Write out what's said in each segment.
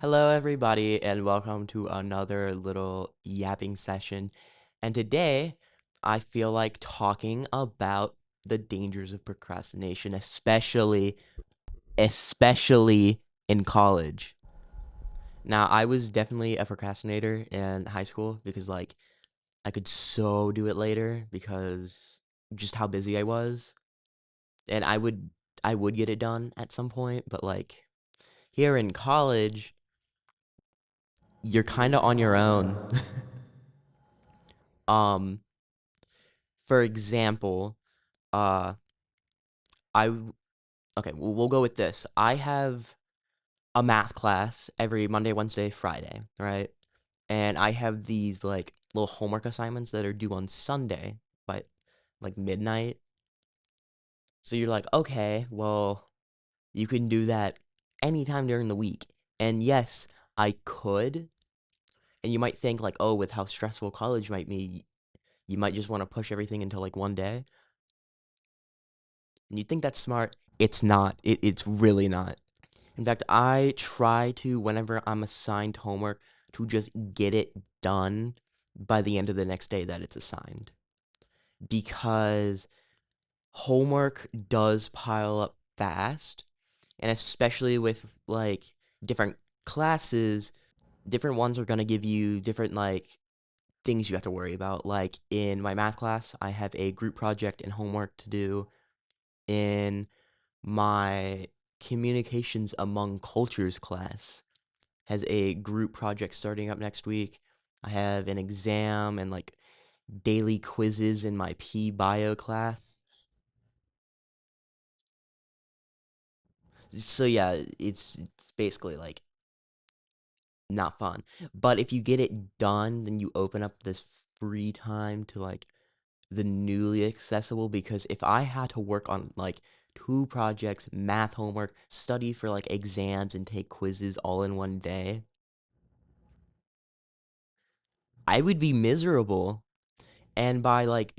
Hello, everybody, and welcome to another little yapping session. And today, I feel like talking about the dangers of procrastination, especially in college. Now, I was definitely a procrastinator in high school because, like, I could so do it later because just how busy I was, and I would get it done at some point, but like here in college, you're kind of on your own. Um, for example, uh, I okay, we'll go with this. I have a math class every Monday, Wednesday, Friday, right? And I have these like little homework assignments that are due on Sunday by like midnight. So you're like, okay, well, you can do that anytime during the week. And yes, I could. And you might think like, oh, with how stressful college might be, you might just want to push everything into like one day. And you think that's smart. It's not. It's really not. In fact, I try to, whenever I'm assigned homework, to just get it done by the end of the next day that it's assigned. Because homework does pile up fast, and especially with like different classes, different ones are going to give you different like things you have to worry about. Like in my math class, I have a group project and homework to do. In my communications among cultures class has a group project starting up next week. I have an exam and like daily quizzes in my P bio class. So yeah, it's basically like not fun. But if you get it done, then you open up this free time to like the newly accessible, because if I had to work on like two projects, math homework, study for like exams and take quizzes all in one day, I would be miserable. And by like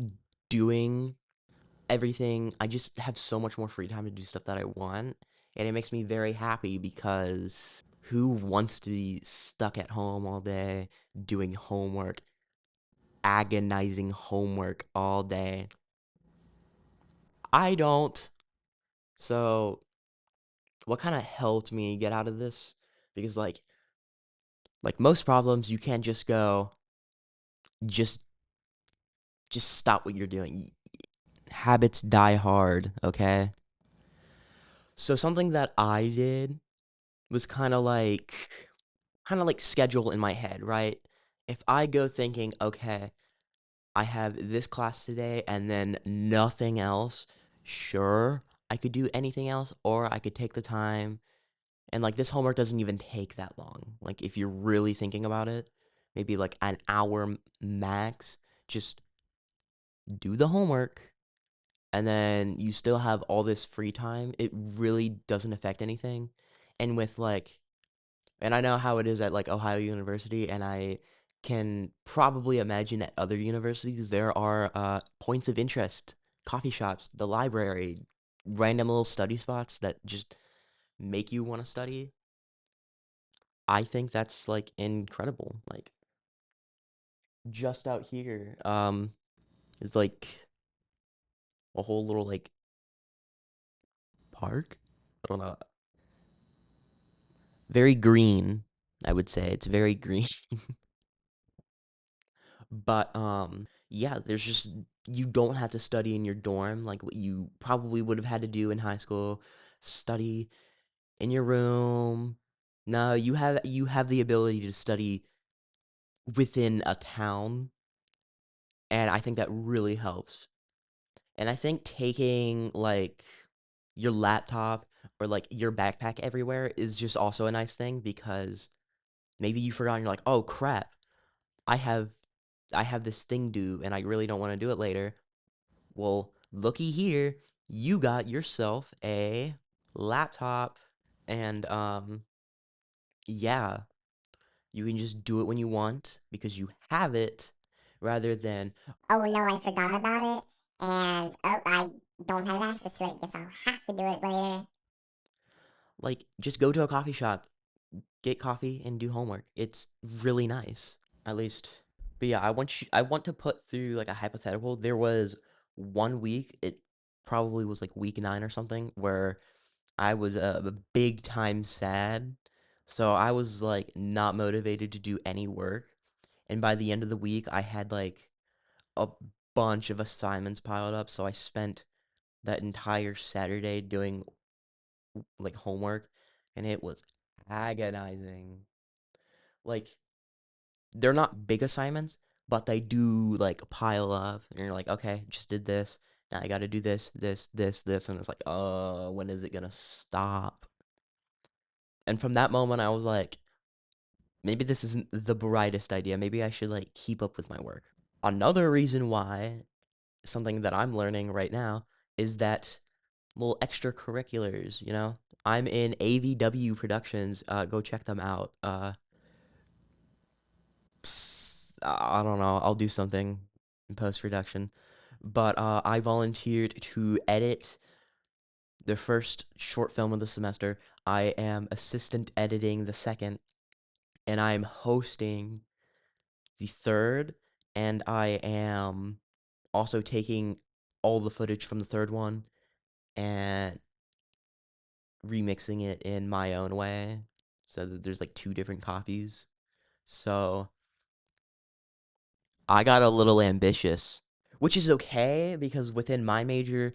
doing everything, I just have so much more free time to do stuff that I want. And it makes me very happy because who wants to be stuck at home all day doing homework, agonizing homework all day? I don't. So, what kind of helped me get out of this? Because like most problems, you can't just go just just stop what you're doing. Habits die hard, okay? So something that I did was kind of like schedule in my head, right? If I go thinking, okay, I have this class today and then nothing else, sure, I could do anything else, or I could take the time. And like this homework doesn't even take that long. Like if you're really thinking about it, maybe like an hour max, just do the homework and then you still have all this free time. It really doesn't affect anything. And with like And I know how it is at like Ohio University, and I can probably imagine at other universities there are points of interest, coffee shops, the library, random little study spots that just make you want to study. I think that's like incredible. Like just out here, is like a whole little like park. I don't know. Very green, I would say. It's very green. But yeah, there's just you don't have to study in your dorm like what you probably would have had to do in high school. Study in your room. No, you have the ability to study within a town, and I think that really helps. And I think taking like your laptop or like your backpack everywhere is just also a nice thing because maybe you forgot and you're like, "Oh crap. I have I have this thing due and I really don't want to do it later." Well, looky here, you got yourself a laptop, and yeah, you can just do it when you want because you have it, rather than Oh no, I forgot about it. And oh, I don't have access to it. Guess I'll have to do it later. like just go to a coffee shop, get coffee and do homework. It's really nice, at least. But yeah, I want to put through like a hypothetical. There was one week, it probably was like week 9 or something, where I was big time sad. So I was like not motivated to do any work. And by the end of the week, I had like a bunch of assignments piled up. So I spent that entire Saturday doing like homework, and it was agonizing. Like, they're not big assignments, but they do like pile up, and you're like, okay, just did this. Now I got to do this, this, this, this, and it's like, when is it gonna stop? And from that moment, I was like, maybe this isn't the brightest idea. Maybe I should like keep up with my work. Another reason why, something that I'm learning right now, is that little extracurriculars, you know? I'm in AVW Productions. Go check them out. I don't know. I'll do something in post production. But I volunteered to edit the first short film of the semester. I am assistant editing the second, and I'm hosting the third, and I am also taking all the footage from the third one and remixing it in my own way so that there's like two different copies. So I got a little ambitious, which is okay because within my major,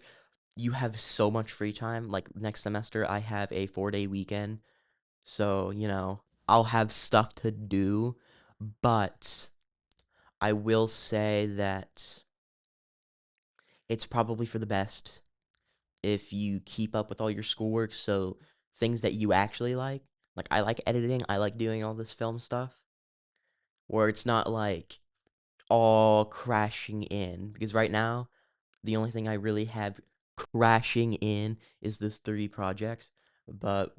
you have so much free time. Like next semester, I have a 4-day weekend. So, I'll have stuff to do, but I will say that it's probably for the best if you keep up with all your schoolwork. So, things that you actually like I like editing, I like doing all this film stuff where it's not like all crashing in because right now the only thing I really have crashing in is this 3 projects, but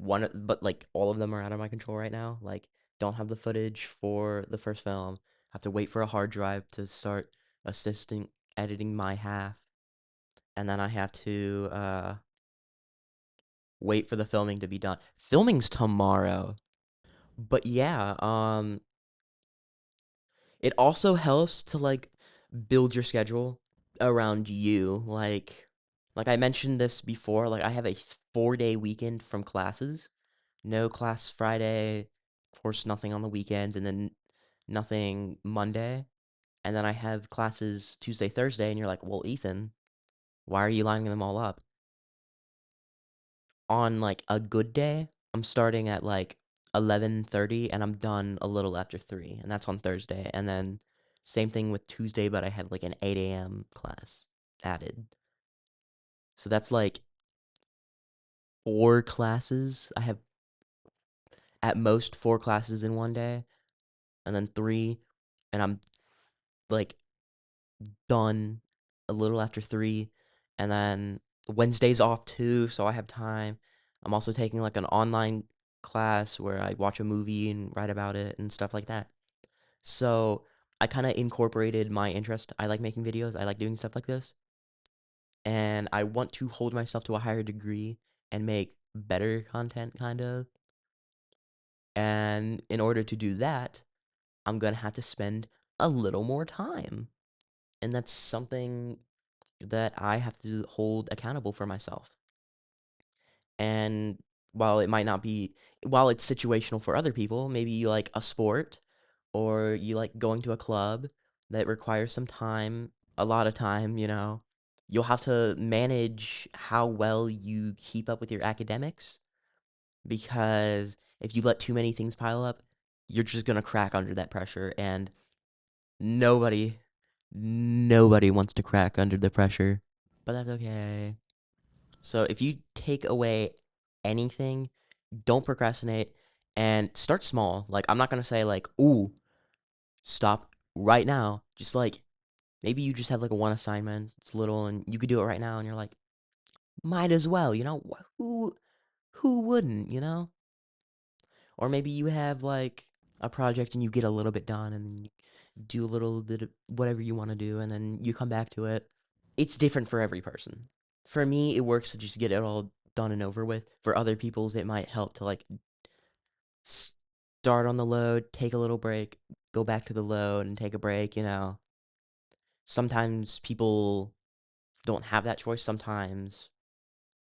like all of them are out of my control right now. Like don't have the footage for the first film. Have to wait for a hard drive to start assisting editing my half, and then I have to wait for the filming to be done. Filming's tomorrow. But yeah, it also helps to like build your schedule around you. Like I mentioned this before, like I have a 4-day weekend from classes. No class Friday, of course nothing on the weekends, and then nothing Monday. And then I have classes Tuesday, Thursday, and you're like, "Well, Ethan, why are you lining them all up?" On like a good day, I'm starting at like 11:30 and I'm done a little after 3, and that's on Thursday. And then same thing with Tuesday, but I have like an 8 a.m. class added. So that's like 4 classes. I have at most 4 classes in one day, and then 3, and I'm like done a little after 3, and then Wednesday's off too, so I have time. I'm also taking like an online class where I watch a movie and write about it and stuff like that. So I kind of incorporated my interest. I like making videos. I like doing stuff like this. And I want to hold myself to a higher degree and make better content, kind of. And in order to do that, I'm going to have to spend a little more time. And that's something that I have to hold accountable for myself. And while it might not be, while it's situational for other people, maybe you like a sport or you like going to a club that requires some time, a lot of time, you'll have to manage how well you keep up with your academics because if you let too many things pile up, you're just going to crack under that pressure and nobody nobody wants to crack under the pressure. But that's okay. So if you take away anything, don't procrastinate and start small. Like I'm not gonna say like, ooh, stop right now. Just like maybe you just have like a one assignment, it's little and you could do it right now and you're like, might as well, who wouldn't? Or maybe you have like a project and you get a little bit done and then you do a little bit of whatever you want to do and then you come back to it. It's different for every person. For me, it works to just get it all done and over with. For other people's, it might help to like start on the load, take a little break, go back to the load and take a break. Sometimes people don't have that choice. Sometimes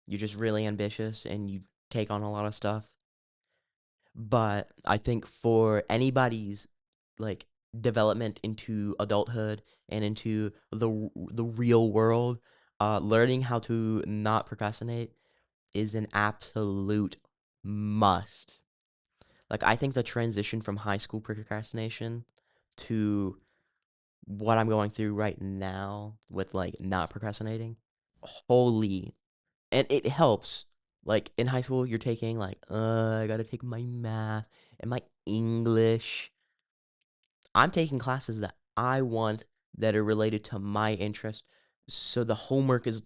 you're just really ambitious and you take on a lot of stuff. But I think for anybody's like development into adulthood and into the real world, learning how to not procrastinate is an absolute must. Like I think the transition from high school procrastination to what I'm going through right now with like not procrastinating, holy, and it helps. Like in high school, you're taking like, I gotta take my math and my English. I'm taking classes that I want that are related to my interest. So the homework is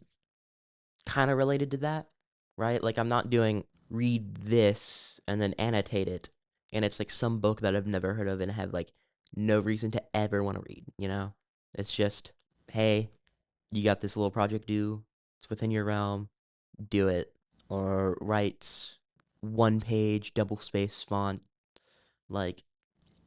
kind of related to that, right? Like I'm not doing read this and then annotate it. And it's like some book that I've never heard of and have like no reason to ever want to read? It's just, hey, you got this little project due. It's within your realm. Do it. Or write one page, double space font. Like,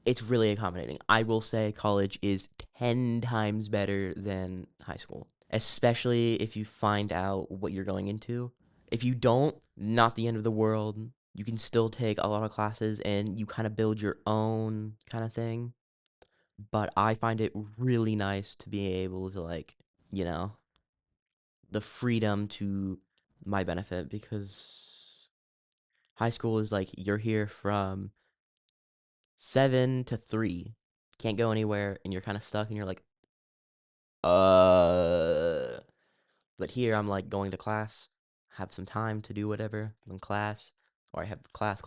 it's really accommodating. I will say college is 10 times better than high school, especially if you find out what you're going into. If you don't, not the end of the world. You can still take a lot of classes and you kind of build your own kind of thing. But I find it really nice to be able to, like, you know, the freedom to my benefit because high school is like you're here from 7 to 3. Can't go anywhere and you're kind of stuck and you're like, uh but here I'm like going to class, have some time to do whatever in class, or I have class,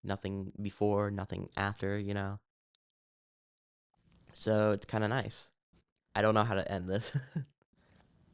nothing before, nothing after. So it's kind of nice. I don't know how to end this.